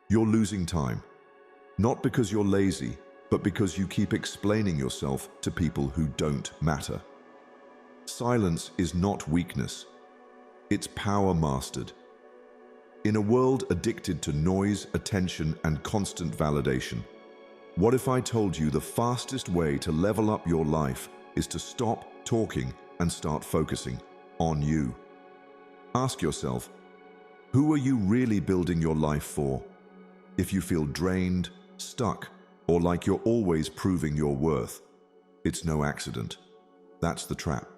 You're losing time. Not because you're lazy, but because you keep explaining yourself to people who don't matter. Silence is not weakness. It's power mastered. In a world addicted to noise, attention, and constant validation, what if I told you the fastest way to level up your life is to stop talking and start focusing on you? Ask yourself, who are you really building your life for? If you feel drained, stuck, or like you're always proving your worth, it's no accident. That's the trap.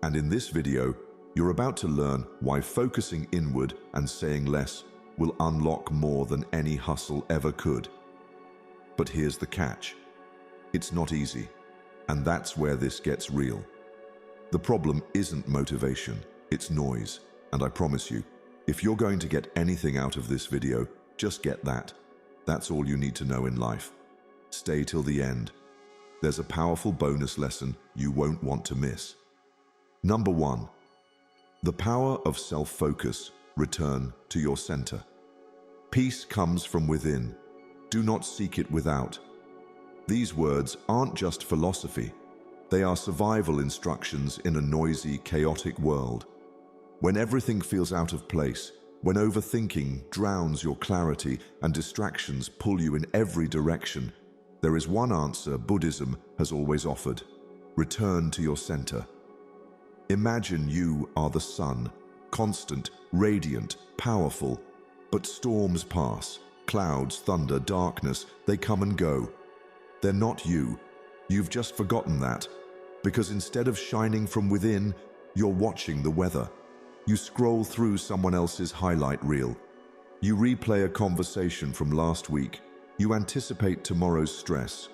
And in this video, you're about to learn why focusing inward and saying less will unlock more than any hustle ever could. But here's the catch. It's not easy, and that's where this gets real. The problem isn't motivation, it's noise. And I promise you, if you're going to get anything out of this video, just get that. That's all you need to know in life. Stay till the end. There's a powerful bonus lesson you won't want to miss. Number 1. The power of self-focus. Return to your center. Peace comes from within. Do not seek it without. These words aren't just philosophy. They are survival instructions in a noisy, chaotic world. When everything feels out of place, when overthinking drowns your clarity and distractions pull you in every direction, there is one answer Buddhism has always offered. Return to your center. Imagine you are the sun, constant, radiant, powerful, but storms pass, clouds, thunder, darkness, they come and go. They're not you. You've just forgotten that, because instead of shining from within, you're watching the weather. You scroll through someone else's highlight reel. You replay a conversation from last week. You anticipate tomorrow's stress.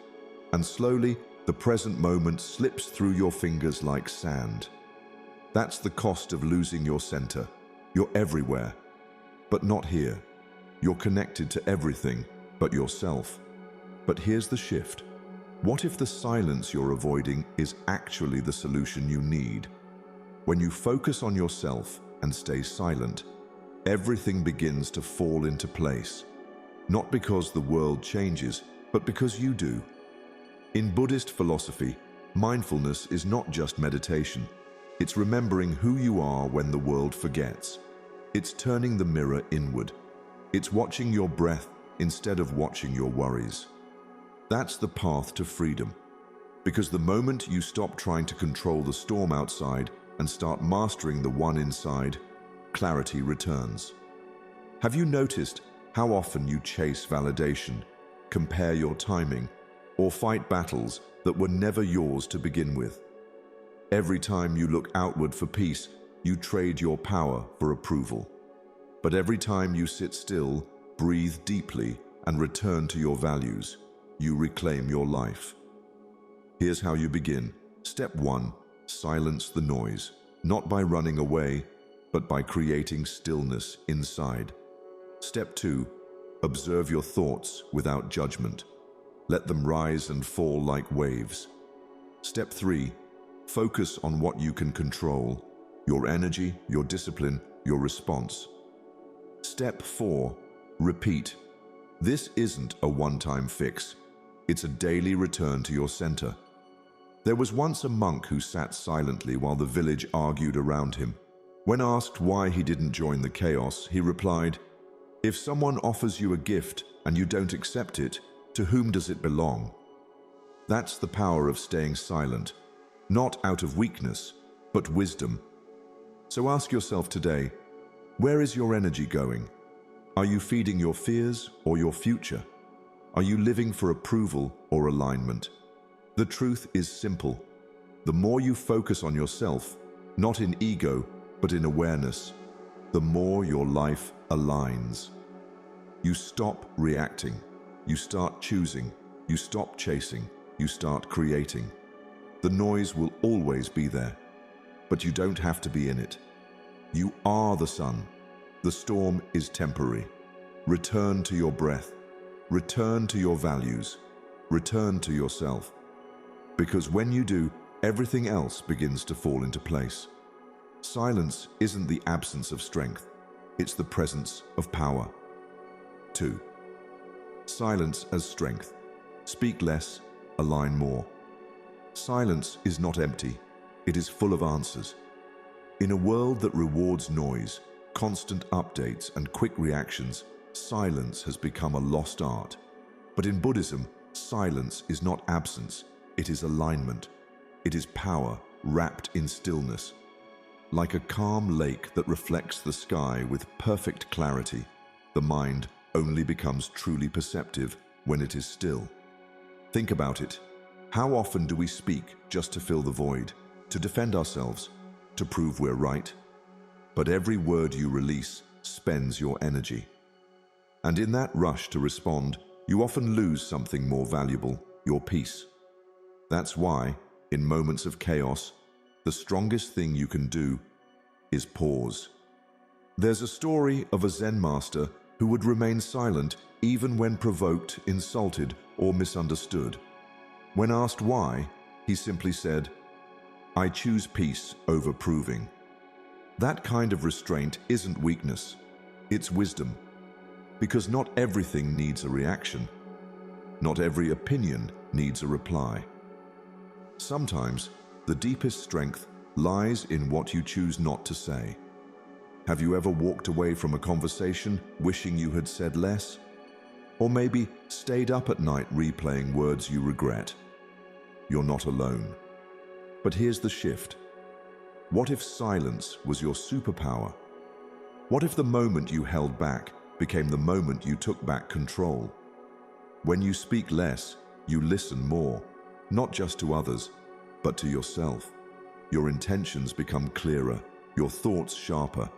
And slowly, the present moment slips through your fingers like sand. That's the cost of losing your center. You're everywhere, but not here. You're connected to everything but yourself. But here's the shift. What if the silence you're avoiding is actually the solution you need? When you focus on yourself and stay silent, everything begins to fall into place. Not because the world changes, but because you do. In Buddhist philosophy, mindfulness is not just meditation. It's remembering who you are when the world forgets. It's turning the mirror inward. It's watching your breath instead of watching your worries. That's the path to freedom. Because the moment you stop trying to control the storm outside and start mastering the one inside, clarity returns. Have you noticed how often you chase validation, compare your timing, or fight battles that were never yours to begin with? Every time you look outward for peace, you trade your power for approval. But every time you sit still, breathe deeply, and return to your values, you reclaim your life. Here's how you begin. Step 1. Silence the noise, not by running away, but by creating stillness inside. Step 2. Observe your thoughts without judgment. Let them rise and fall like waves. Step 3. Focus on what you can control, your energy, your discipline, your response. Step 4. Repeat. This isn't a one-time fix. It's a daily return to your center. There was once a monk who sat silently while the village argued around him. When asked why he didn't join the chaos, he replied, "If someone offers you a gift and you don't accept it, to whom does it belong?" That's the power of staying silent. Not out of weakness, but wisdom. So ask yourself today, where is your energy going? Are you feeding your fears or your future? Are you living for approval or alignment? The truth is simple. The more you focus on yourself, not in ego, but in awareness, the more your life aligns. You stop reacting. You start choosing. You stop chasing. You start creating. The noise will always be there, but you don't have to be in it. You are the sun. The storm is temporary. Return to your breath. Return to your values. Return to yourself. Because when you do, everything else begins to fall into place. Silence isn't the absence of strength. It's the presence of power. 2. Silence as strength. Speak less, align more. Silence is not empty, it is full of answers. In a world that rewards noise, constant updates, and quick reactions, silence has become a lost art. But in Buddhism, silence is not absence, it is alignment. It is power wrapped in stillness. Like a calm lake that reflects the sky with perfect clarity, the mind only becomes truly perceptive when it is still. Think about it. How often do we speak just to fill the void, to defend ourselves, to prove we're right? But every word you release spends your energy. And in that rush to respond, you often lose something more valuable, your peace. That's why, in moments of chaos, the strongest thing you can do is pause. There's a story of a Zen master who would remain silent even when provoked, insulted, or misunderstood. When asked why, he simply said, "I choose peace over proving." That kind of restraint isn't weakness, it's wisdom. Because not everything needs a reaction. Not every opinion needs a reply. Sometimes, the deepest strength lies in what you choose not to say. Have you ever walked away from a conversation wishing you had said less? Or maybe stayed up at night replaying words you regret? You're not alone. But here's the shift. What if silence was your superpower? What if the moment you held back became the moment you took back control? When you speak less, you listen more, not just to others, but to yourself. Your intentions become clearer, your thoughts sharper.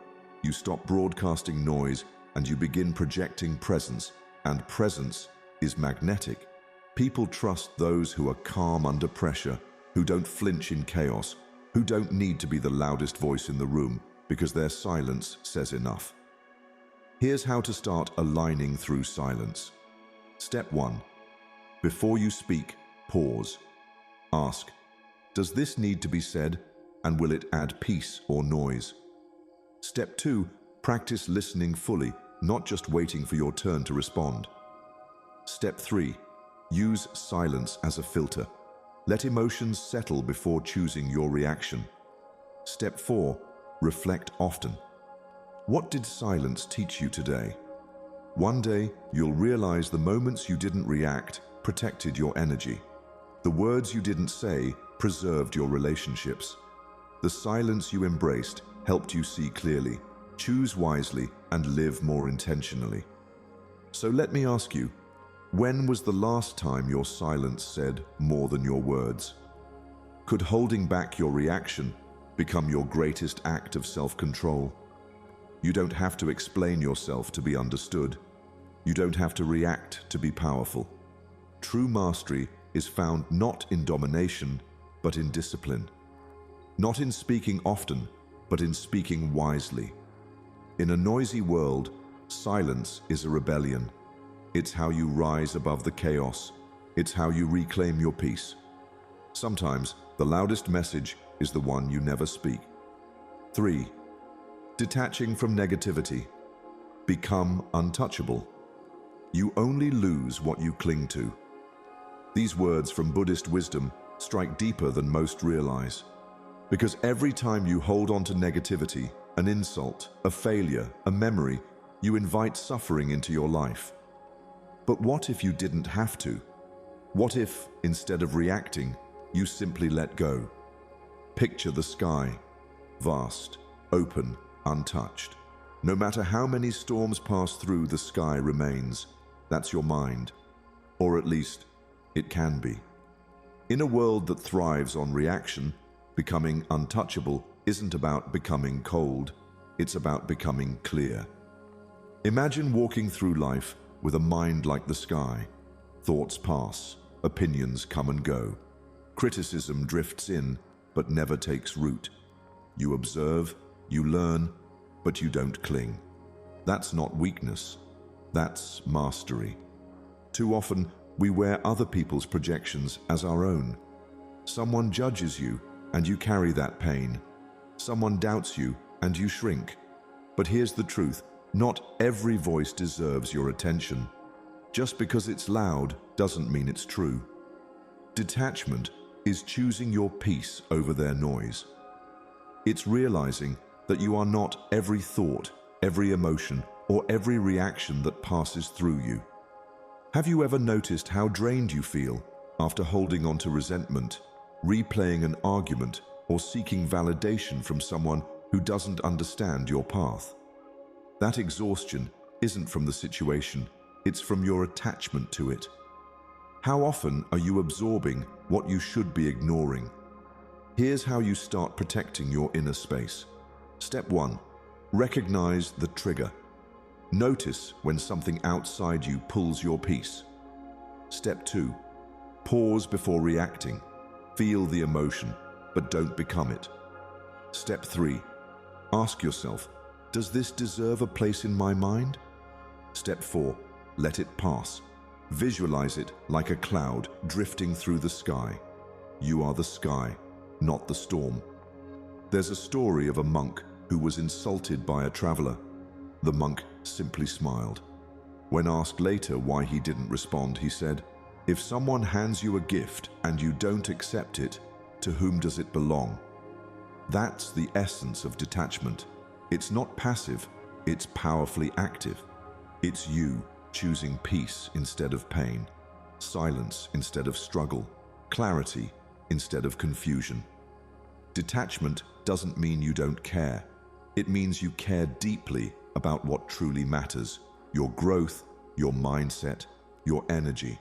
You stop broadcasting noise and you begin projecting presence, and presence is magnetic. People trust those who are calm under pressure, who don't flinch in chaos, who don't need to be the loudest voice in the room because their silence says enough. Here's how to start aligning through silence. Step 1. Before you speak, pause. Ask, does this need to be said, and will it add peace or noise? Step 2. Practice listening fully, not just waiting for your turn to respond. Step 3. Use silence as a filter. Let emotions settle before choosing your reaction. Step 4. Reflect often. What did silence teach you today? One day, you'll realize the moments you didn't react protected your energy. The words you didn't say preserved your relationships. The silence you embraced helped you see clearly, choose wisely, and live more intentionally. So let me ask you, when was the last time your silence said more than your words? Could holding back your reaction become your greatest act of self-control? You don't have to explain yourself to be understood. You don't have to react to be powerful. True mastery is found not in domination, but in discipline. Not in speaking often, but in speaking wisely. In a noisy world, silence is a rebellion. It's how you rise above the chaos. It's how you reclaim your peace. Sometimes, the loudest message is the one you never speak. 3. Detaching from negativity. Become untouchable. You only lose what you cling to. These words from Buddhist wisdom strike deeper than most realize. Because every time you hold on to negativity, an insult, a failure, a memory, you invite suffering into your life. But what if you didn't have to? What if, instead of reacting, you simply let go? Picture the sky, vast, open, untouched. No matter how many storms pass through, the sky remains. That's your mind. Or at least, it can be. In a world that thrives on reaction, becoming untouchable isn't about becoming cold, it's about becoming clear. Imagine walking through life with a mind like the sky. Thoughts pass, opinions come and go. Criticism drifts in, but never takes root. You observe, you learn, but you don't cling. That's not weakness, that's mastery. Too often, we wear other people's projections as our own. Someone judges you, and you carry that pain. Someone doubts you, and you shrink. But here's the truth, Not every voice deserves your attention. Just because it's loud doesn't mean it's true. Detachment is choosing your peace over their noise. It's realizing that you are not every thought, every emotion, or every reaction that passes through you. Have you ever noticed how drained you feel after holding on to resentment, replaying an argument, or seeking validation from someone who doesn't understand your path? That exhaustion isn't from the situation, it's from your attachment to it. How often are you absorbing what you should be ignoring? Here's how you start protecting your inner space. Step 1. Recognize the trigger. Notice when something outside you pulls your peace. Step 2. Pause before reacting. Feel the emotion, but don't become it. Step 3. Ask yourself, does this deserve a place in my mind? Step 4. Let it pass. Visualize it like a cloud drifting through the sky. You are the sky, not the storm. There's a story of a monk who was insulted by a traveler. The monk simply smiled. When asked later why he didn't respond, he said, "If someone hands you a gift and you don't accept it, to whom does it belong?" That's the essence of detachment. It's not passive, it's powerfully active. It's you choosing peace instead of pain, silence instead of struggle, clarity instead of confusion. Detachment doesn't mean you don't care. It means you care deeply about what truly matters, your growth, your mindset, your energy.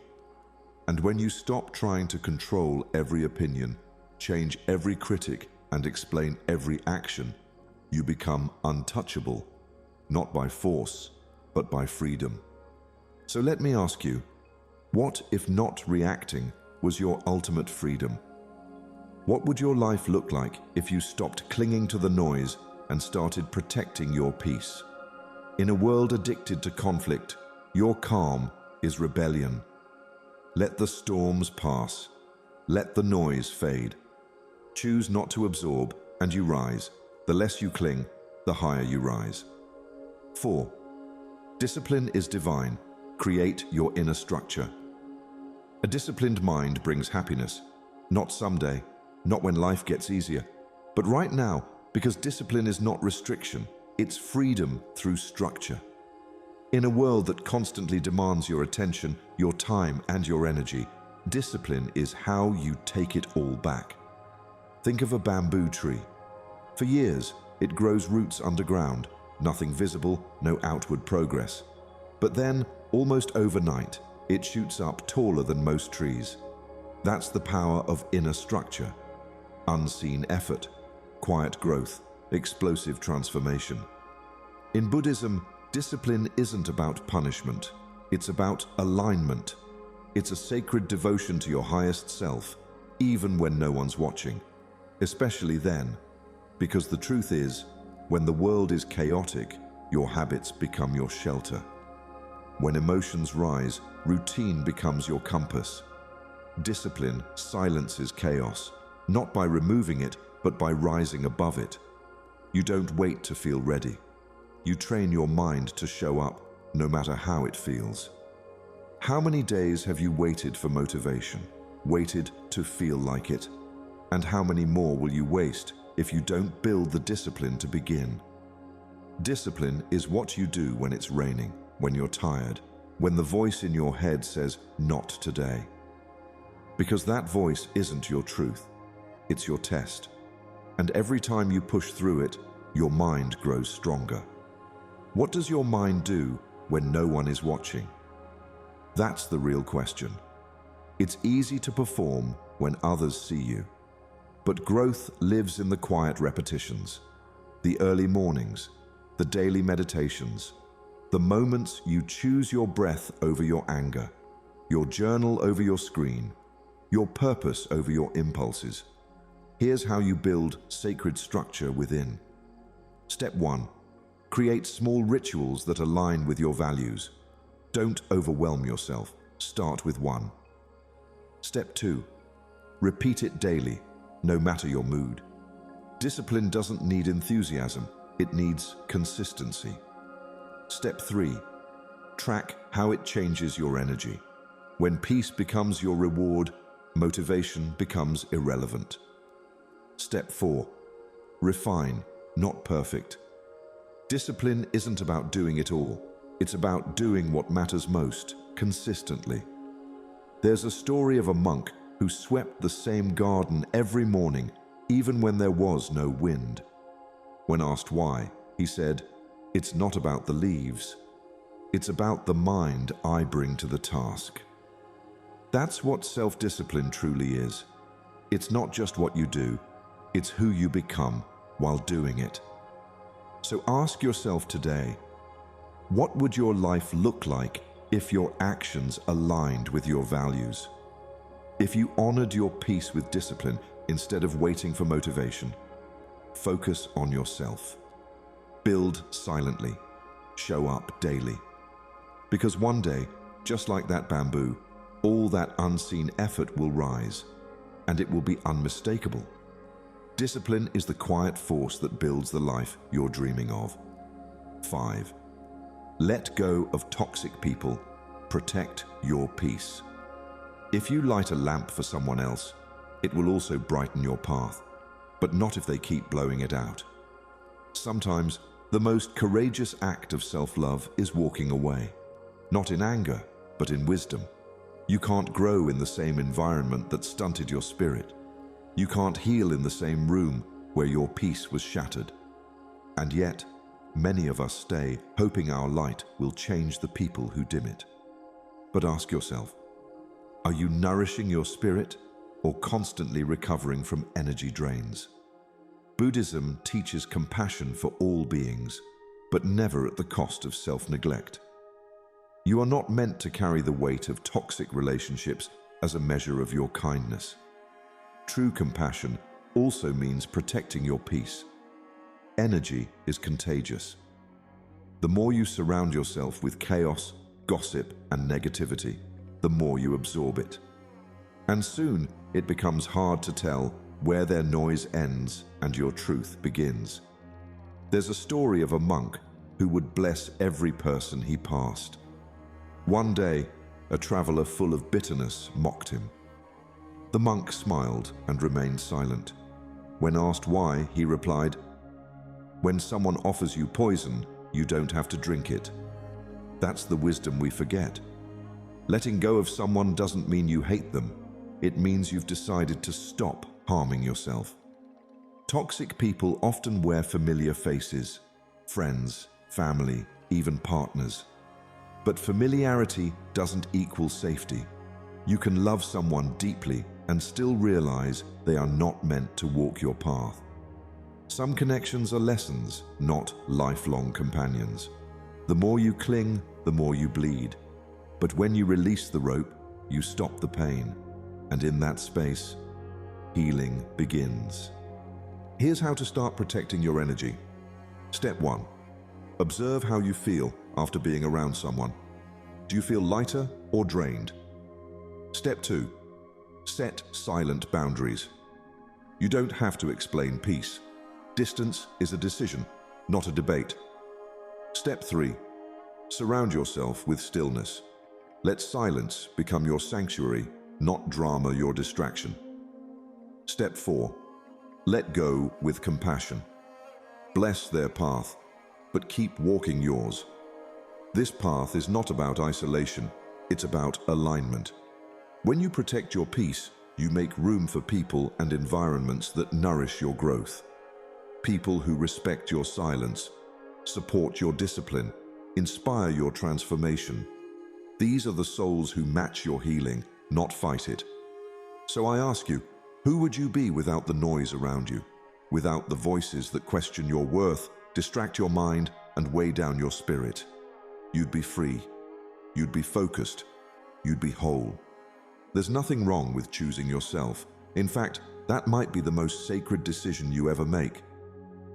And when you stop trying to control every opinion, change every critic, and explain every action, you become untouchable, not by force, but by freedom. So let me ask you, what if not reacting was your ultimate freedom? What would your life look like if you stopped clinging to the noise and started protecting your peace? In a world addicted to conflict, your calm is rebellion. Let the storms pass. Let the noise fade. Choose not to absorb, and you rise. The less you cling, the higher you rise. 4. Discipline is divine. Create your inner structure. A disciplined mind brings happiness, not someday, not when life gets easier, but right now, because discipline is not restriction, it's freedom through structure. In a world that constantly demands your attention, your time, and your energy, discipline is how you take it all back. Think of a bamboo tree. For years, it grows roots underground, nothing visible, no outward progress. But then, almost overnight, it shoots up taller than most trees. That's the power of inner structure. Unseen effort, quiet growth, explosive transformation. In Buddhism, discipline isn't about punishment. It's about alignment. It's a sacred devotion to your highest self, even when no one's watching. Especially then, because the truth is, when the world is chaotic, your habits become your shelter. When emotions rise, routine becomes your compass. Discipline silences chaos, not by removing it, but by rising above it. You don't wait to feel ready. You train your mind to show up, no matter how it feels. How many days have you waited for motivation, waited to feel like it? And how many more will you waste if you don't build the discipline to begin? Discipline is what you do when it's raining, when you're tired, when the voice in your head says, "Not today." Because that voice isn't your truth, it's your test. And every time you push through it, your mind grows stronger. What does your mind do when no one is watching? That's the real question. It's easy to perform when others see you. But growth lives in the quiet repetitions, the early mornings, the daily meditations, the moments you choose your breath over your anger, your journal over your screen, your purpose over your impulses. Here's how you build sacred structure within. Step 1. Create small rituals that align with your values. Don't overwhelm yourself. Start with one. Step 2. Repeat it daily, no matter your mood. Discipline doesn't need enthusiasm, it needs consistency. Step 3. Track how it changes your energy. When peace becomes your reward, motivation becomes irrelevant. Step 4. Refine, not perfect. Discipline isn't about doing it all. It's about doing what matters most, consistently. There's a story of a monk who swept the same garden every morning, even when there was no wind. When asked why, he said, "It's not about the leaves. It's about the mind I bring to the task." That's what self-discipline truly is. It's not just what you do, it's who you become while doing it. So ask yourself today, what would your life look like if your actions aligned with your values? If you honored your peace with discipline instead of waiting for motivation? Focus on yourself. Build silently. Show up daily. Because one day, just like that bamboo, all that unseen effort will rise, and it will be unmistakable. Discipline is the quiet force that builds the life you're dreaming of. 5. Let go of toxic people. Protect your peace. If you light a lamp for someone else, it will also brighten your path, but not if they keep blowing it out. Sometimes, the most courageous act of self-love is walking away, not in anger, but in wisdom. You can't grow in the same environment that stunted your spirit. You can't heal in the same room where your peace was shattered. And yet, many of us stay hoping our light will change the people who dim it. But ask yourself, are you nourishing your spirit or constantly recovering from energy drains? Buddhism teaches compassion for all beings, but never at the cost of self-neglect. You are not meant to carry the weight of toxic relationships as a measure of your kindness. True compassion also means protecting your peace. Energy is contagious. The more you surround yourself with chaos, gossip, and negativity, the more you absorb it. And soon it becomes hard to tell where their noise ends and your truth begins. There's a story of a monk who would bless every person he passed. One day, a traveler full of bitterness mocked him. The monk smiled and remained silent. When asked why, he replied, "When someone offers you poison, you don't have to drink it." That's the wisdom we forget. Letting go of someone doesn't mean you hate them. It means you've decided to stop harming yourself. Toxic people often wear familiar faces, friends, family, even partners. But familiarity doesn't equal safety. You can love someone deeply and still realize they are not meant to walk your path. Some connections are lessons, not lifelong companions. The more you cling, the more you bleed. But when you release the rope, you stop the pain. And in that space, healing begins. Here's how to start protecting your energy. Step 1. Observe how you feel after being around someone. Do you feel lighter or drained? Step 2. Set silent boundaries. You don't have to explain peace. Distance is a decision, not a debate. Step 3. Surround yourself with stillness. Let silence become your sanctuary, not drama your distraction. Step 4. Let go with compassion. Bless their path, but keep walking yours. This path is not about isolation, it's about alignment. When you protect your peace, you make room for people and environments that nourish your growth. People who respect your silence, support your discipline, inspire your transformation. These are the souls who match your healing, not fight it. So I ask you, who would you be without the noise around you? Without the voices that question your worth, distract your mind, and weigh down your spirit? You'd be free. You'd be focused. You'd be whole. There's nothing wrong with choosing yourself. In fact, that might be the most sacred decision you ever make.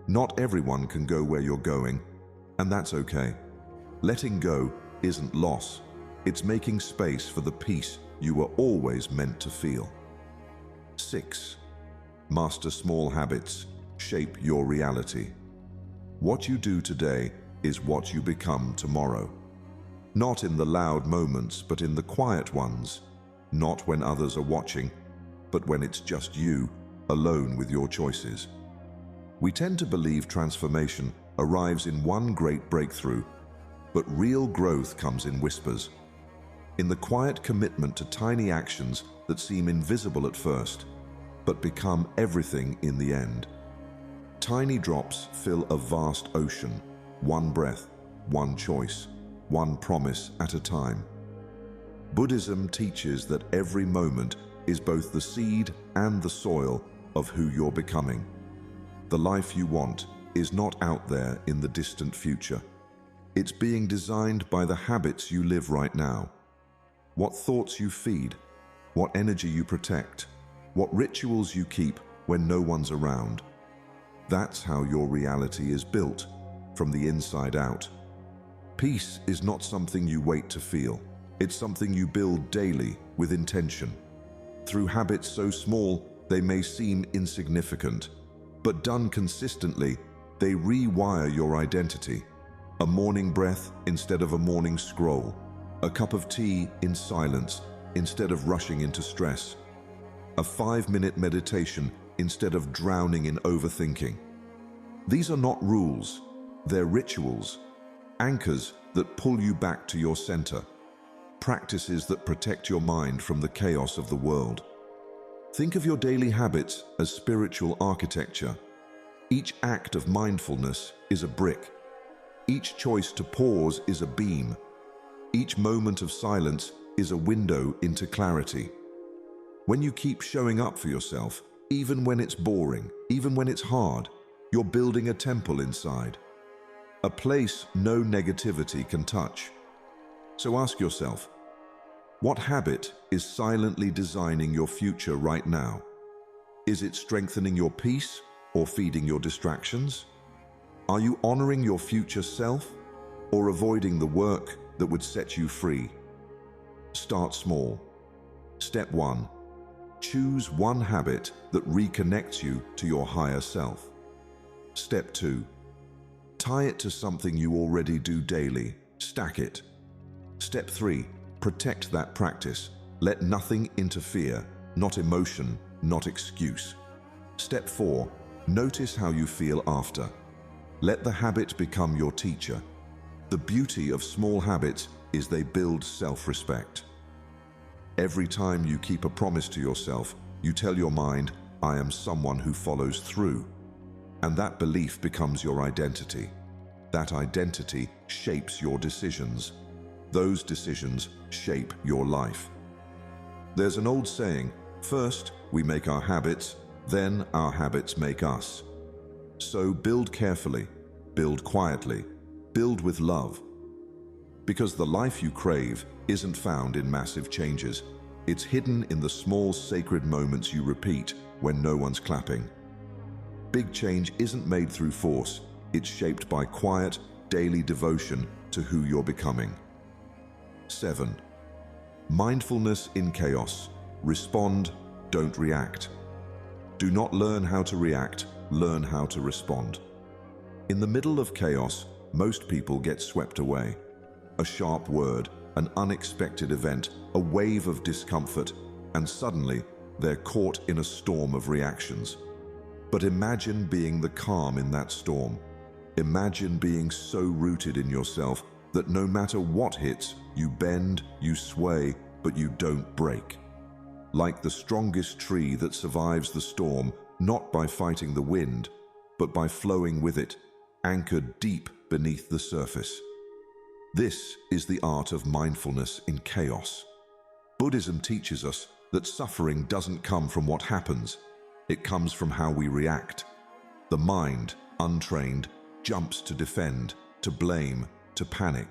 Not everyone can go where you're going, and that's okay. Letting go isn't loss. It's making space for the peace you were always meant to feel. 6. Master small habits. Shape your reality. What you do today is what you become tomorrow. Not in the loud moments, but in the quiet ones. Not when others are watching, but when it's just you, alone with your choices. We tend to believe transformation arrives in one great breakthrough, but real growth comes in whispers. In the quiet commitment to tiny actions that seem invisible at first, but become everything in the end. Tiny drops fill a vast ocean, one breath, one choice, one promise at a time. Buddhism teaches that every moment is both the seed and the soil of who you're becoming. The life you want is not out there in the distant future. It's being designed by the habits you live right now. What thoughts you feed, what energy you protect, what rituals you keep when no one's around. That's how your reality is built, from the inside out. Peace is not something you wait to feel. It's something you build daily with intention. Through habits so small they may seem insignificant, but done consistently, they rewire your identity. A morning breath instead of a morning scroll. A cup of tea in silence instead of rushing into stress. A 5-minute meditation instead of drowning in overthinking. These are not rules, they're rituals, anchors that pull you back to your center, practices that protect your mind from the chaos of the world. Think of your daily habits as spiritual architecture. Each act of mindfulness is a brick. Each choice to pause is a beam. Each moment of silence is a window into clarity. When you keep showing up for yourself, even when it's boring, even when it's hard, you're building a temple inside. A place no negativity can touch. So ask yourself, what habit is silently designing your future right now? Is it strengthening your peace or feeding your distractions? Are you honoring your future self or avoiding the work that would set you free? Start small. Step 1. Choose one habit that reconnects you to your higher self. Step 2. Tie it to something you already do daily. Stack it. Step 3. Protect that practice. Let nothing interfere, not emotion, not excuse. Step 4. Notice how you feel after. Let the habit become your teacher. The beauty of small habits is they build self-respect. Every time you keep a promise to yourself, you tell your mind, I am someone who follows through. And that belief becomes your identity. That identity shapes your decisions. Those decisions shape your life. There's an old saying, first we make our habits, then our habits make us. So build carefully, build quietly, build with love. Because the life you crave isn't found in massive changes. It's hidden in the small sacred moments you repeat when no one's clapping. Big change isn't made through force. It's shaped by quiet, daily devotion to who you're becoming. 7. Mindfulness in chaos. Respond, don't react. Do not learn how to react, learn how to respond. In the middle of chaos, most people get swept away. A sharp word, an unexpected event, a wave of discomfort, and suddenly they're caught in a storm of reactions. But imagine being the calm in that storm. Imagine being so rooted in yourself that no matter what hits, you bend, you sway, but you don't break. Like the strongest tree that survives the storm, not by fighting the wind, but by flowing with it, anchored deep beneath the surface. This is the art of mindfulness in chaos. Buddhism teaches us that suffering doesn't come from what happens, it comes from how we react. The mind, untrained, jumps to defend, to blame, to panic.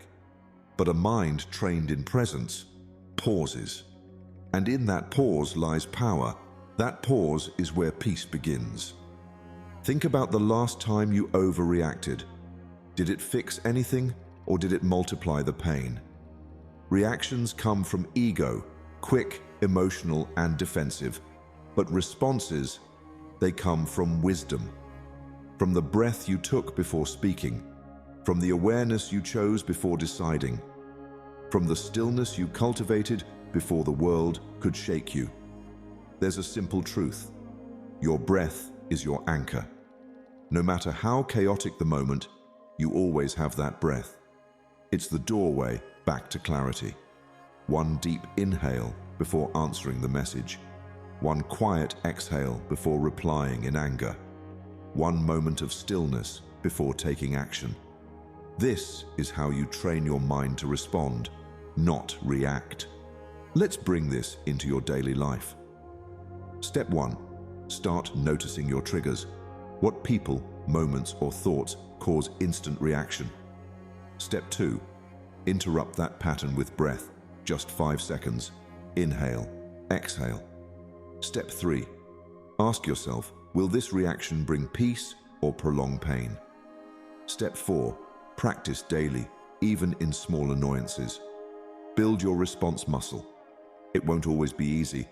But a mind trained in presence pauses. And in that pause lies power. That pause is where peace begins. Think about the last time you overreacted. Did it fix anything, or did it multiply the pain? Reactions come from ego, quick, emotional, and defensive. But responses, they come from wisdom. From the breath you took before speaking, from the awareness you chose before deciding, from the stillness you cultivated before the world could shake you. There's a simple truth. Your breath is your anchor. No matter how chaotic the moment, you always have that breath. It's the doorway back to clarity. One deep inhale before answering the message. One quiet exhale before replying in anger. One moment of stillness before taking action. This is how you train your mind to respond, not react. Let's bring this into your daily life. Step 1. Start noticing your triggers. What people, moments, or thoughts cause instant reaction? Step 2. Interrupt that pattern with breath. Just 5 seconds. Inhale, exhale. Step 3. Ask yourself, will this reaction bring peace or prolong pain? Step 4. Practice daily, even in small annoyances. Build your response muscle. It won't always be easy,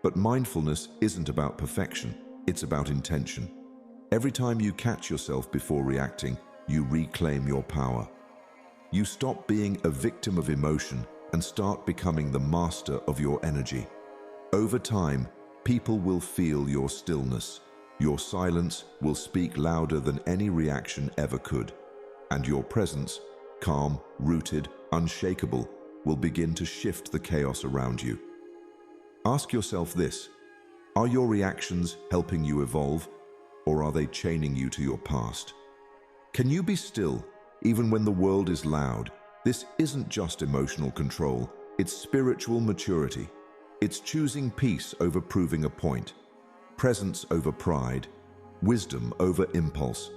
but mindfulness isn't about perfection, it's about intention. Every time you catch yourself before reacting, you reclaim your power. You stop being a victim of emotion and start becoming the master of your energy. Over time, people will feel your stillness. Your silence will speak louder than any reaction ever could. And your presence, calm, rooted, unshakable, will begin to shift the chaos around you. Ask yourself this: are your reactions helping you evolve, or are they chaining you to your past? Can you be still, even when the world is loud? This isn't just emotional control, it's spiritual maturity. It's choosing peace over proving a point, presence over pride, wisdom over impulse.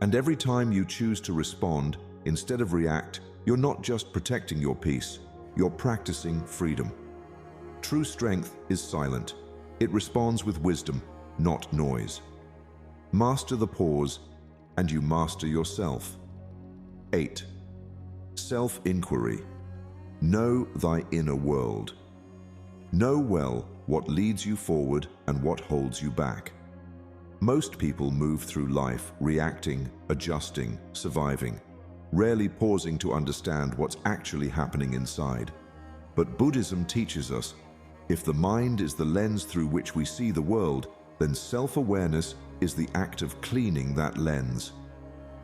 And every time you choose to respond instead of react, you're not just protecting your peace, you're practicing freedom. True strength is silent. It responds with wisdom, not noise. Master the pause, and you master yourself. 8. Self-inquiry. Know thy inner world. Know well what leads you forward and what holds you back. Most people move through life reacting, adjusting, surviving, rarely pausing to understand what's actually happening inside. But Buddhism teaches us, if the mind is the lens through which we see the world, then self-awareness is the act of cleaning that lens.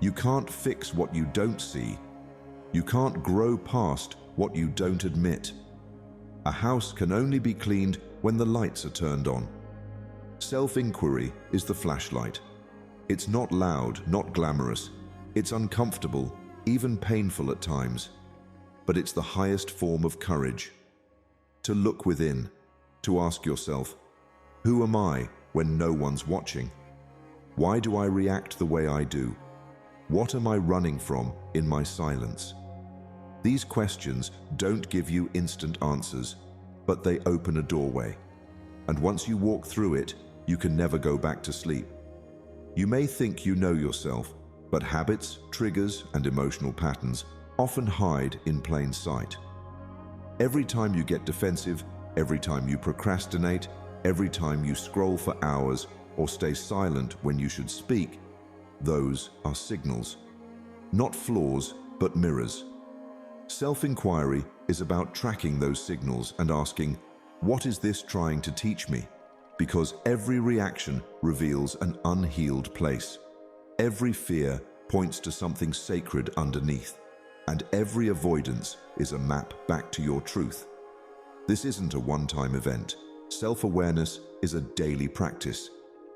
You can't fix what you don't see. You can't grow past what you don't admit. A house can only be cleaned when the lights are turned on. Self-inquiry is the flashlight. It's not loud, not glamorous. It's uncomfortable, even painful at times. But it's the highest form of courage. To look within, to ask yourself, who am I when no one's watching? Why do I react the way I do? What am I running from in my silence? These questions don't give you instant answers, but they open a doorway. And once you walk through it, you can never go back to sleep. You may think you know yourself, but habits, triggers, and emotional patterns often hide in plain sight. Every time you get defensive, every time you procrastinate, every time you scroll for hours or stay silent when you should speak, those are signals. Not flaws, but mirrors. Self-inquiry is about tracking those signals and asking, what is this trying to teach me? Because every reaction reveals an unhealed place. Every fear points to something sacred underneath, and every avoidance is a map back to your truth. This isn't a one-time event. Self-awareness is a daily practice.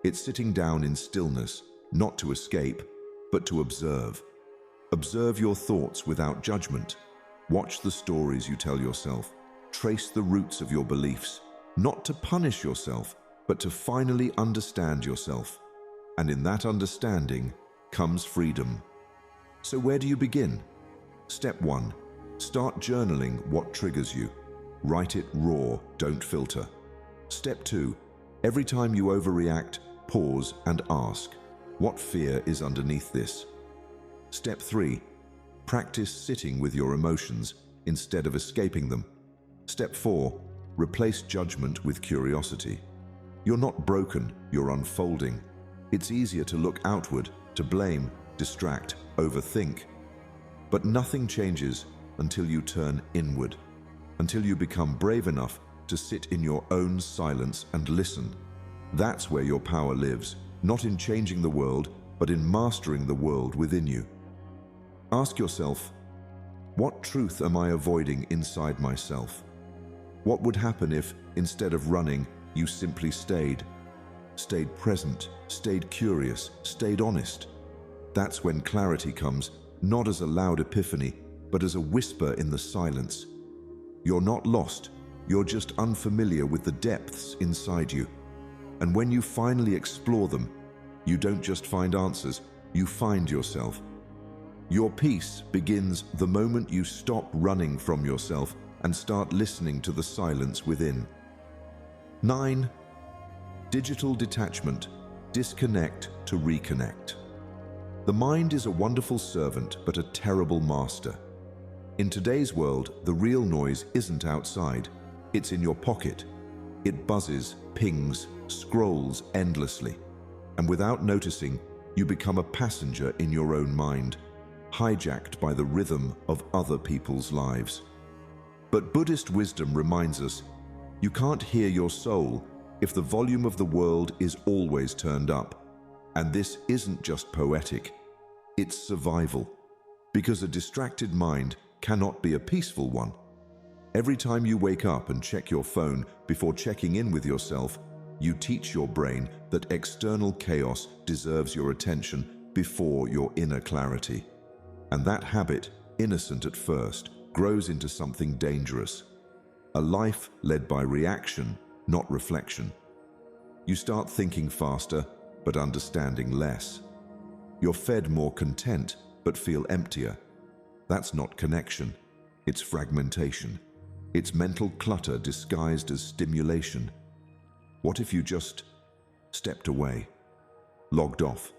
It's sitting down in stillness, not to escape, but to observe. Observe your thoughts without judgment. Watch the stories you tell yourself. Trace the roots of your beliefs, not to punish yourself, but to finally understand yourself. And in that understanding comes freedom. So where do you begin? Step 1. Start journaling what triggers you. Write it raw, don't filter. Step 2. Every time you overreact, pause and ask, what fear is underneath this? Step 3. Practice sitting with your emotions instead of escaping them. Step 4. Replace judgment with curiosity. You're not broken, you're unfolding. It's easier to look outward, to blame, distract, overthink. But nothing changes until you turn inward, until you become brave enough to sit in your own silence and listen. That's where your power lives, not in changing the world, but in mastering the world within you. Ask yourself, what truth am I avoiding inside myself? What would happen if, instead of running, you simply stayed present, stayed curious, stayed honest? That's when clarity comes, not as a loud epiphany, but as a whisper in the silence. You're not lost, you're just unfamiliar with the depths inside you. And when you finally explore them, you don't just find answers, you find yourself. Your peace begins the moment you stop running from yourself and start listening to the silence within. 9. Digital detachment. Disconnect to reconnect. The mind is a wonderful servant, but a terrible master. In today's world, the real noise isn't outside. It's in your pocket. It buzzes, pings, scrolls endlessly. And without noticing, you become a passenger in your own mind, hijacked by the rhythm of other people's lives. But Buddhist wisdom reminds us, you can't hear your soul if the volume of the world is always turned up. And this isn't just poetic, it's survival. Because a distracted mind cannot be a peaceful one. Every time you wake up and check your phone before checking in with yourself, you teach your brain that external chaos deserves your attention before your inner clarity. And that habit, innocent at first, grows into something dangerous. A life led by reaction, not reflection. You start thinking faster, but understanding less. You're fed more content, but feel emptier. That's not connection. It's fragmentation. It's mental clutter disguised as stimulation. What if you just stepped away, logged off?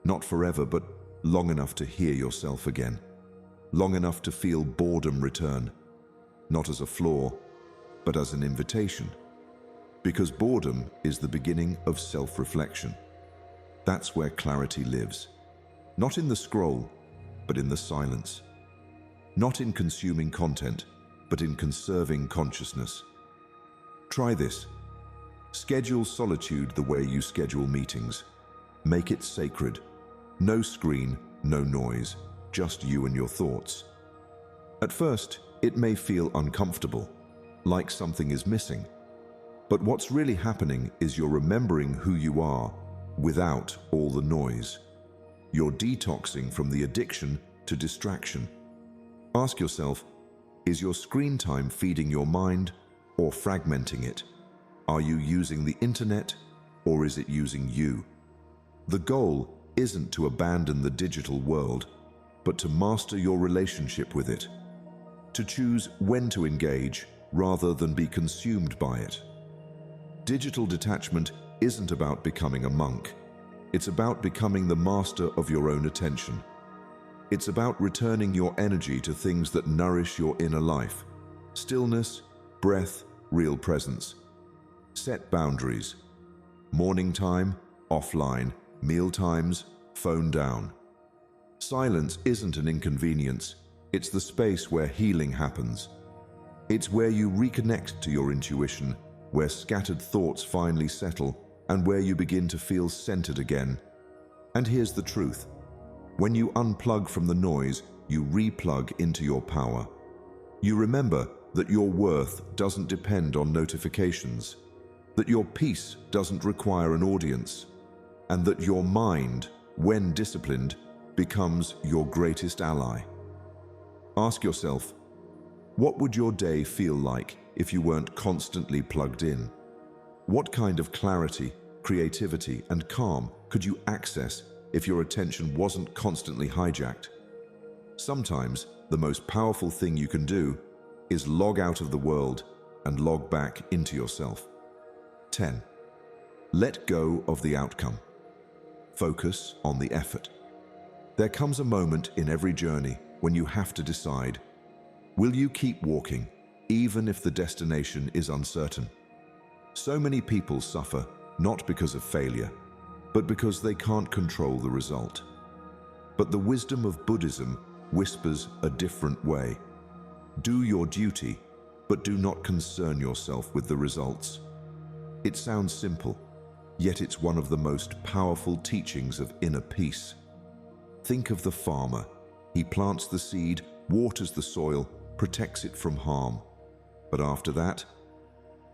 Not forever, but long enough to hear yourself again. Long enough to feel boredom return. Not as a flaw, but as an invitation. Because boredom is the beginning of self-reflection. That's where clarity lives. Not in the scroll, but in the silence. Not in consuming content, but in conserving consciousness. Try this. Schedule solitude the way you schedule meetings. Make it sacred. No screen, no noise, just you and your thoughts. At first, it may feel uncomfortable, like something is missing. But what's really happening is you're remembering who you are without all the noise. You're detoxing from the addiction to distraction. Ask yourself, is your screen time feeding your mind or fragmenting it? Are you using the internet or is it using you? The goal isn't to abandon the digital world, but to master your relationship with it. To choose when to engage rather than be consumed by it. Digital detachment isn't about becoming a monk. It's about becoming the master of your own attention. It's about returning your energy to things that nourish your inner life. Stillness, breath, real presence. Set boundaries. Morning time, offline. Meal times, phone down. Silence isn't an inconvenience. It's the space where healing happens. It's where you reconnect to your intuition, where scattered thoughts finally settle, and where you begin to feel centered again. And here's the truth. When you unplug from the noise, you replug into your power. You remember that your worth doesn't depend on notifications, that your peace doesn't require an audience, and that your mind, when disciplined, becomes your greatest ally. Ask yourself, what would your day feel like if you weren't constantly plugged in? What kind of clarity, creativity, and calm could you access if your attention wasn't constantly hijacked? Sometimes the most powerful thing you can do is log out of the world and log back into yourself. 10. Let go of the outcome. Focus on the effort. There comes a moment in every journey when you have to decide, will you keep walking even if the destination is uncertain? So many people suffer not because of failure, but because they can't control the result. But the wisdom of Buddhism whispers a different way. Do your duty, but do not concern yourself with the results. It sounds simple, yet it's one of the most powerful teachings of inner peace. Think of the farmer. He plants the seed, waters the soil, protects it from harm. But after that,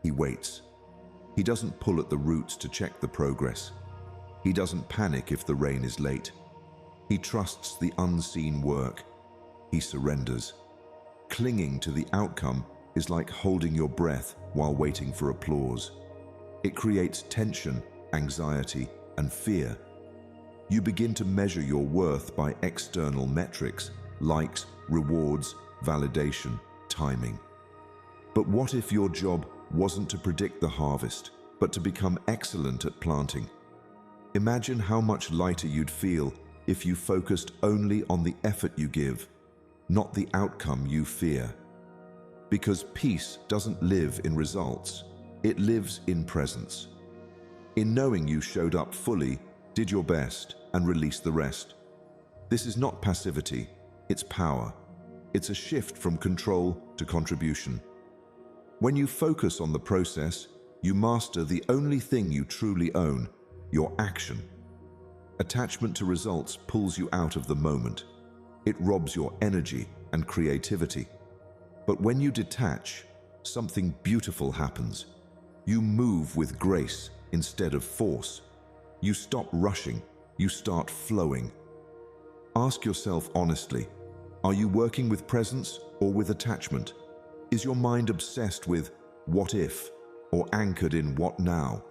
he waits. He doesn't pull at the roots to check the progress. He doesn't panic if the rain is late. He trusts the unseen work. He surrenders. Clinging to the outcome is like holding your breath while waiting for applause. It creates tension, anxiety, and fear. You begin to measure your worth by external metrics, likes, rewards, validation, timing. But what if your job wasn't to predict the harvest, but to become excellent at planting? Imagine how much lighter you'd feel if you focused only on the effort you give, not the outcome you fear. Because peace doesn't live in results, it lives in presence. In knowing you showed up fully, did your best, and released the rest. This is not passivity, it's power. It's a shift from control to contribution. When you focus on the process, you master the only thing you truly own, your action. Attachment to results pulls you out of the moment. It robs your energy and creativity. But when you detach, something beautiful happens. You move with grace instead of force. You stop rushing. You start flowing. Ask yourself honestly, are you working with presence or with attachment? Is your mind obsessed with what if or anchored in what now?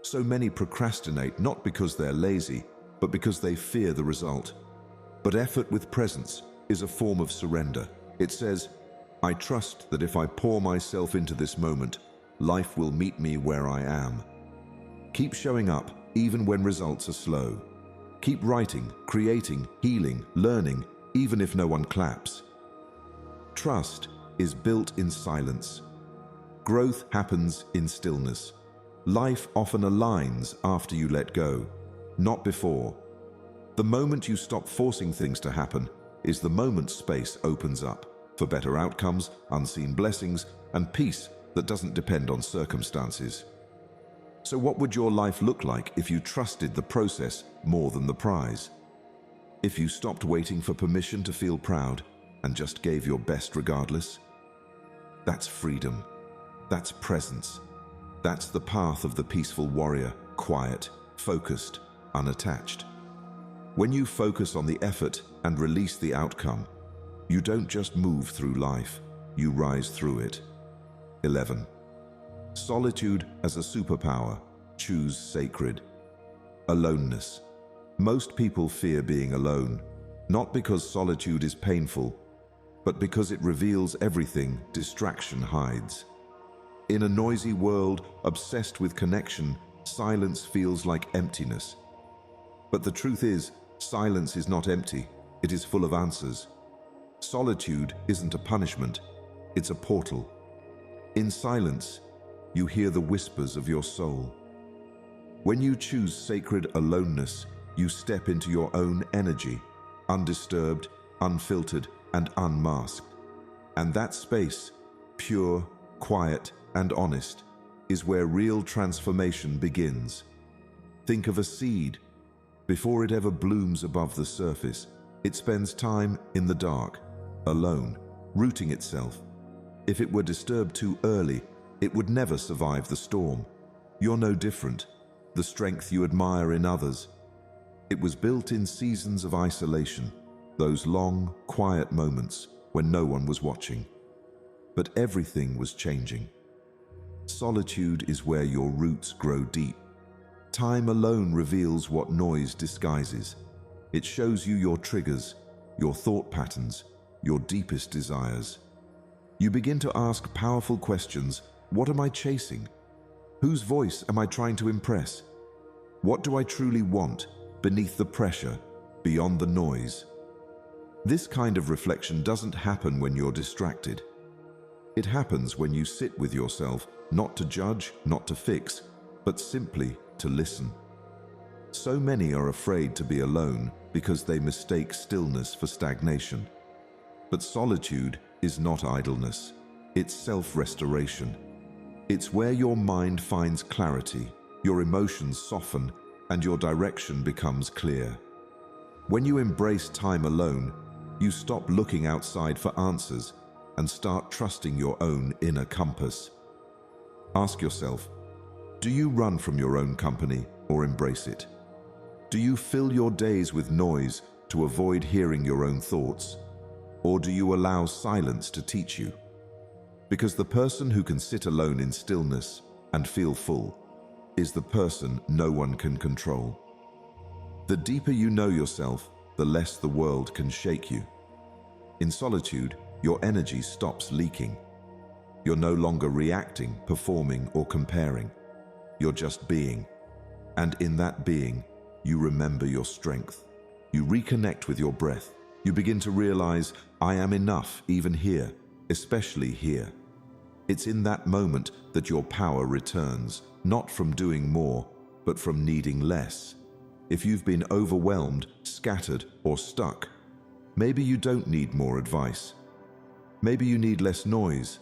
So many procrastinate not because they're lazy, but because they fear the result. But effort with presence is a form of surrender. It says, I trust that if I pour myself into this moment, life will meet me where I am. Keep showing up even when results are slow. Keep writing, creating, healing, learning, even if no one claps. Trust is built in silence. Growth happens in stillness. Life often aligns after you let go, not before. The moment you stop forcing things to happen is the moment space opens up for better outcomes, unseen blessings, and peace that doesn't depend on circumstances. So what would your life look like if you trusted the process more than the prize? If you stopped waiting for permission to feel proud and just gave your best regardless? That's freedom. That's presence. That's the path of the peaceful warrior, quiet, focused, unattached. When you focus on the effort and release the outcome, you don't just move through life, you rise through it. 11. Solitude as a superpower. Choose sacred. Aloneness. Most people fear being alone, not because solitude is painful, but because it reveals everything distraction hides. In a noisy world obsessed with connection, silence feels like emptiness. But the truth is, silence is not empty, it is full of answers. Solitude isn't a punishment, it's a portal. In silence, you hear the whispers of your soul. When you choose sacred aloneness, you step into your own energy, undisturbed, unfiltered, and unmasked. And that space, pure, quiet, and honest, is where real transformation begins. Think of a seed. Before it ever blooms above the surface, it spends time in the dark, alone, rooting itself. If it were disturbed too early, it would never survive the storm. You're no different. The strength you admire in others. It was built in seasons of isolation, those long, quiet moments when no one was watching. But everything was changing. Solitude is where your roots grow deep. Time alone reveals what noise disguises. It shows you your triggers, your thought patterns, your deepest desires. You begin to ask powerful questions. What am I chasing? Whose voice am I trying to impress? What do I truly want beneath the pressure, beyond the noise? This kind of reflection doesn't happen when you're distracted. It happens when you sit with yourself, not to judge, not to fix, but simply to listen. So many are afraid to be alone because they mistake stillness for stagnation. But solitude is not idleness, it's self-restoration. It's where your mind finds clarity, your emotions soften, and your direction becomes clear. When you embrace time alone, you stop looking outside for answers and start trusting your own inner compass. Ask yourself, do you run from your own company or embrace it? Do you fill your days with noise to avoid hearing your own thoughts? Or do you allow silence to teach you? Because the person who can sit alone in stillness and feel full is the person no one can control. The deeper you know yourself, the less the world can shake you. In solitude, your energy stops leaking. You're no longer reacting, performing, or comparing. You're just being. And in that being, you remember your strength. You reconnect with your breath. You begin to realize, I am enough even here, especially here. It's in that moment that your power returns, not from doing more, but from needing less. If you've been overwhelmed, scattered, or stuck, maybe you don't need more advice. Maybe you need less noise,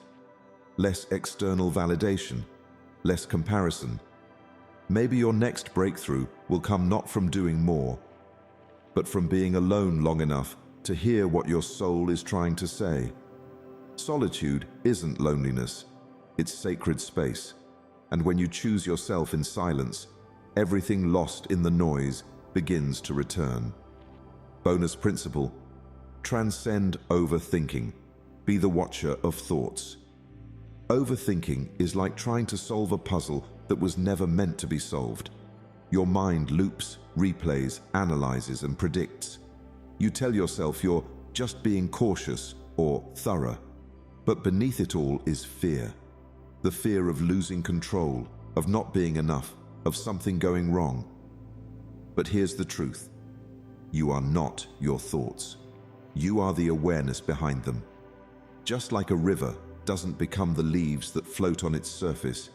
less external validation, less comparison. Maybe your next breakthrough will come not from doing more, but from being alone long enough to hear what your soul is trying to say. Solitude isn't loneliness, it's sacred space. And when you choose yourself in silence, everything lost in the noise begins to return. Bonus principle: transcend overthinking. Be the watcher of thoughts. Overthinking is like trying to solve a puzzle that was never meant to be solved. Your mind loops, replays, analyzes, and predicts. You tell yourself you're just being cautious or thorough. But beneath it all is fear. The fear of losing control, of not being enough, of something going wrong. But here's the truth. You are not your thoughts. You are the awareness behind them. Just like a river doesn't become the leaves that float on its surface,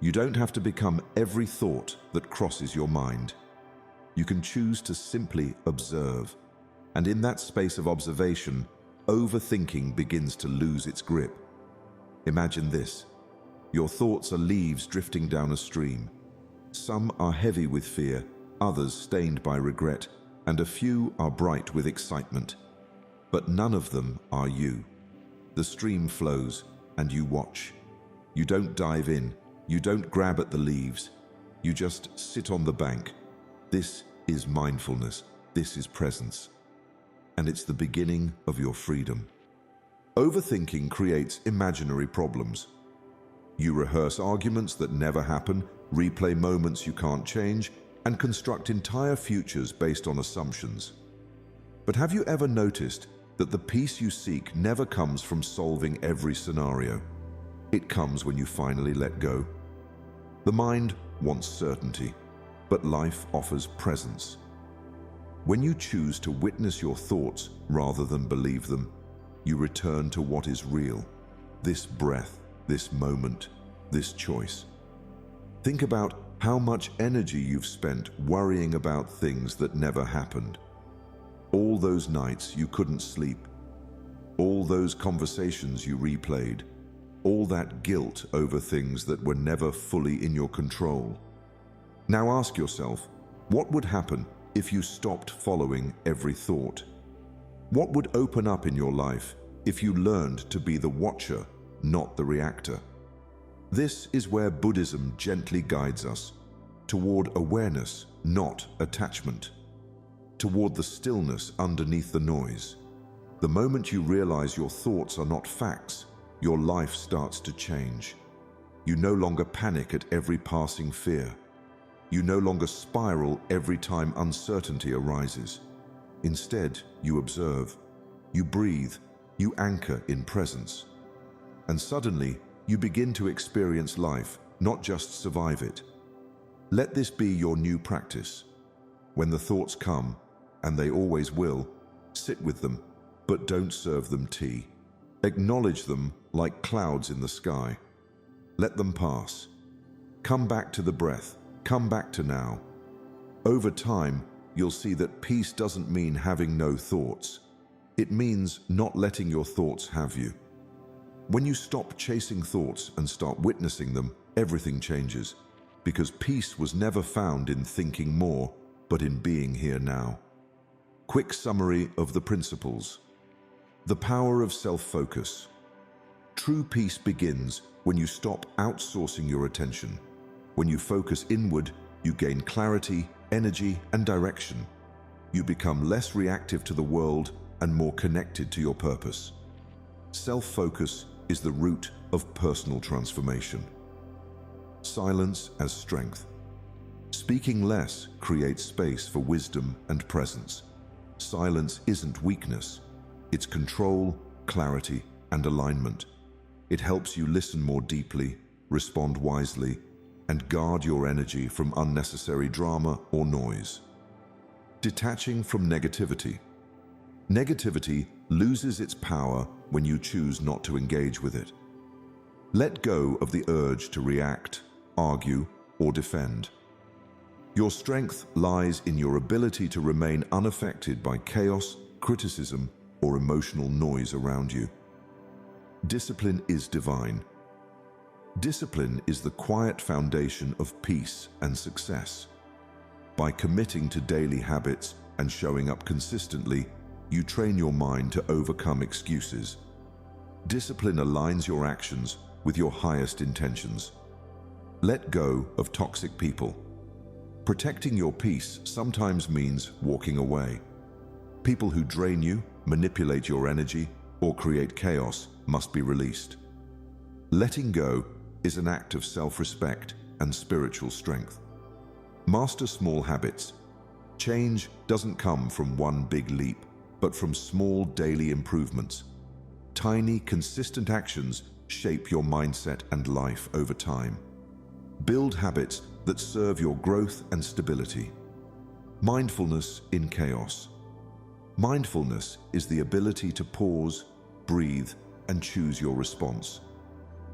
you don't have to become every thought that crosses your mind. You can choose to simply observe. And in that space of observation, overthinking begins to lose its grip. Imagine this. Your thoughts are leaves drifting down a stream. Some are heavy with fear, others stained by regret, and a few are bright with excitement. But none of them are you. The stream flows, and you watch. You don't dive in. You don't grab at the leaves. You just sit on the bank. This is mindfulness. This is presence. And it's the beginning of your freedom. Overthinking creates imaginary problems. You rehearse arguments that never happen, replay moments you can't change, and construct entire futures based on assumptions. But have you ever noticed that the peace you seek never comes from solving every scenario? It comes when you finally let go. The mind wants certainty, but life offers presence. When you choose to witness your thoughts rather than believe them, you return to what is real. This breath, this moment, this choice. Think about how much energy you've spent worrying about things that never happened. All those nights you couldn't sleep. All those conversations you replayed. All that guilt over things that were never fully in your control. Now ask yourself, what would happen if you stopped following every thought? What would open up in your life if you learned to be the watcher, not the reactor? This is where Buddhism gently guides us, toward awareness, not attachment, toward the stillness underneath the noise. The moment you realize your thoughts are not facts, your life starts to change. You no longer panic at every passing fear. You no longer spiral every time uncertainty arises. Instead, you observe, you breathe, you anchor in presence. And suddenly, you begin to experience life, not just survive it. Let this be your new practice. When the thoughts come, and they always will, sit with them, but don't serve them tea. Acknowledge them like clouds in the sky. Let them pass. Come back to the breath. Come back to now. Over time, you'll see that peace doesn't mean having no thoughts. It means not letting your thoughts have you. When you stop chasing thoughts and start witnessing them, everything changes, because peace was never found in thinking more, but in being here now. Quick summary of the principles. The power of self-focus. True peace begins when you stop outsourcing your attention. When you focus inward, you gain clarity, energy, and direction. You become less reactive to the world and more connected to your purpose. Self-focus is the root of personal transformation. Silence as strength. Speaking less creates space for wisdom and presence. Silence isn't weakness. It's control, clarity, and alignment. It helps you listen more deeply, respond wisely, and guard your energy from unnecessary drama or noise. Detaching from negativity. Negativity loses its power when you choose not to engage with it. Let go of the urge to react, argue, or defend. Your strength lies in your ability to remain unaffected by chaos, criticism, or emotional noise around you. Discipline is divine. Discipline is the quiet foundation of peace and success. By committing to daily habits and showing up consistently, you train your mind to overcome excuses. Discipline aligns your actions with your highest intentions. Let go of toxic people. Protecting your peace sometimes means walking away. People who drain you, manipulate your energy, or create chaos must be released. Letting go is an act of self-respect and spiritual strength. Master small habits. Change doesn't come from one big leap, but from small daily improvements. Tiny, consistent actions shape your mindset and life over time. Build habits that serve your growth and stability. Mindfulness in chaos. Mindfulness is the ability to pause, breathe, and choose your response.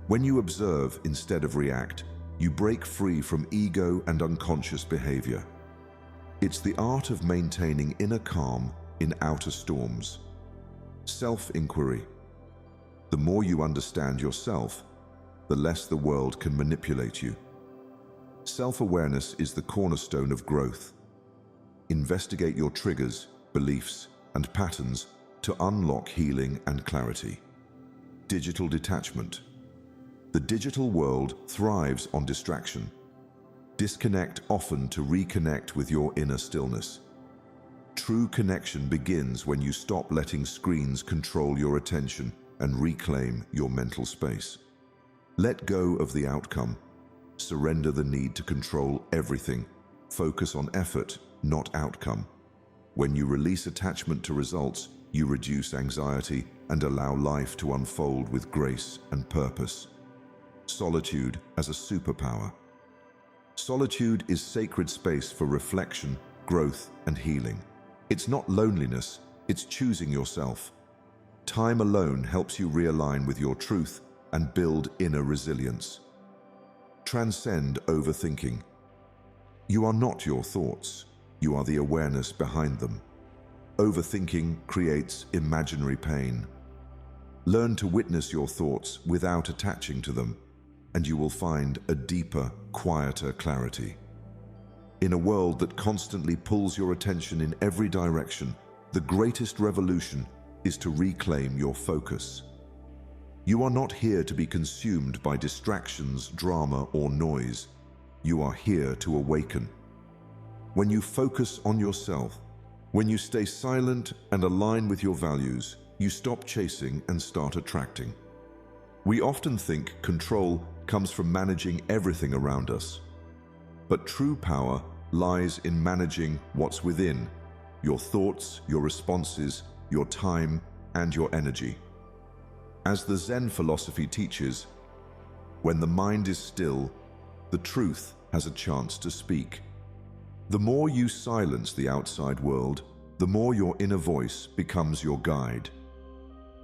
When you observe instead of react, you break free from ego and unconscious behavior. It's the art of maintaining inner calm in outer storms. Self-inquiry. The more you understand yourself, the less the world can manipulate you. Self-awareness is the cornerstone of growth. Investigate your triggers, beliefs, and patterns to unlock healing and clarity. Digital detachment. The digital world thrives on distraction. Disconnect often to reconnect with your inner stillness. True connection begins when you stop letting screens control your attention and reclaim your mental space. Let go of the outcome. Surrender the need to control everything. Focus on effort, not outcome. When you release attachment to results, you reduce anxiety and allow life to unfold with grace and purpose. Solitude as a superpower. Solitude is sacred space for reflection, growth, and healing. It's not loneliness, it's choosing yourself. Time alone helps you realign with your truth and build inner resilience. Transcend overthinking. You are not your thoughts, you are the awareness behind them. Overthinking creates imaginary pain. Learn to witness your thoughts without attaching to them, and you will find a deeper, quieter clarity. In a world that constantly pulls your attention in every direction, the greatest revolution is to reclaim your focus. You are not here to be consumed by distractions, drama, or noise. You are here to awaken. When you focus on yourself, when you stay silent and align with your values, you stop chasing and start attracting. We often think control comes from managing everything around us. But true power lies in managing what's within: your thoughts, your responses, your time, and your energy. As the Zen philosophy teaches, when the mind is still, the truth has a chance to speak. The more you silence the outside world, the more your inner voice becomes your guide.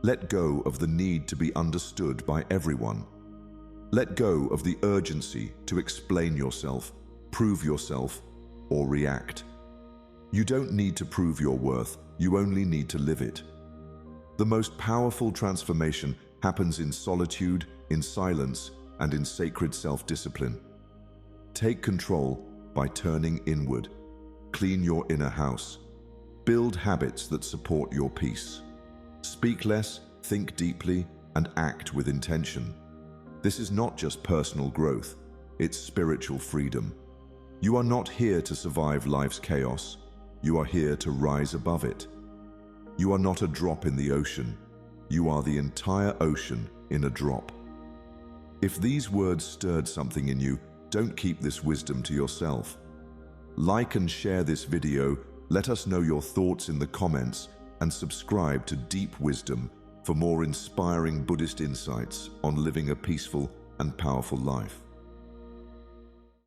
Let go of the need to be understood by everyone. Let go of the urgency to explain yourself, prove yourself, or react. You don't need to prove your worth, you only need to live it. The most powerful transformation happens in solitude, in silence, and in sacred self-discipline. Take control by turning inward. Clean your inner house. Build habits that support your peace. Speak less, think deeply, and act with intention. This is not just personal growth, it's spiritual freedom. You are not here to survive life's chaos. You are here to rise above it. You are not a drop in the ocean. You are the entire ocean in a drop. If these words stirred something in you, don't keep this wisdom to yourself. Like and share this video, let us know your thoughts in the comments, and subscribe to Deep Wisdom for more inspiring Buddhist insights on living a peaceful and powerful life.